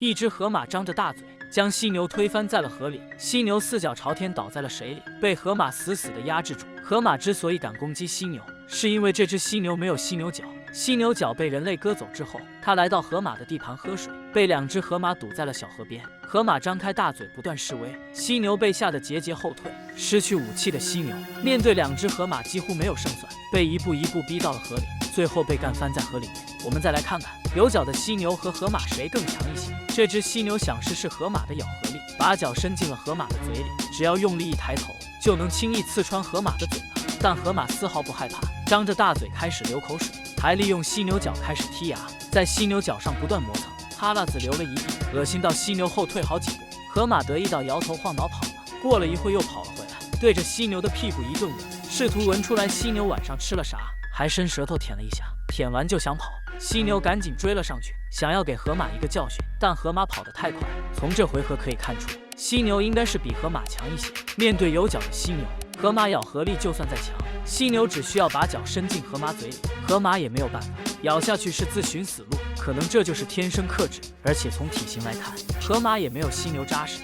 一只河马张着大嘴，将犀牛推翻在了河里。犀牛四脚朝天倒在了水里，被河马死死地压制住。河马之所以敢攻击犀牛，是因为这只犀牛没有犀牛角。犀牛角被人类割走之后，它来到河马的地盘喝水，被2只河马堵在了小河边。河马张开大嘴，不断示威，犀牛被吓得节节后退。失去武器的犀牛面对2只河马几乎没有胜算，被一步一步逼到了河里，最后被干翻在河里面。我们再来看看有角的犀牛和河马谁更强一些。这只犀牛想试试河马的咬合力，把角伸进了河马的嘴里，只要用力一抬头，就能轻易刺穿河马的嘴巴。但河马丝毫不害怕，张着大嘴开始流口水，还利用犀牛角开始剔牙，在犀牛角上不断磨蹭，哈喇子流了一地，恶心到犀牛后退好几步。河马得意到摇头晃脑跑了，过了一会又跑了回来，对着犀牛的屁股一顿闻，试图闻出来犀牛晚上吃了啥，还伸舌头舔了一下，舔完就想跑。犀牛赶紧追了上去，想要给河马一个教训，但河马跑得太快。从这回合可以看出，犀牛应该是比河马强一些。面对有角的犀牛，河马咬合力就算再强，犀牛只需要把角伸进河马嘴里，河马也没有办法，咬下去是自寻死路。可能这就是天生克制，而且从体型来看，河马也没有犀牛扎实。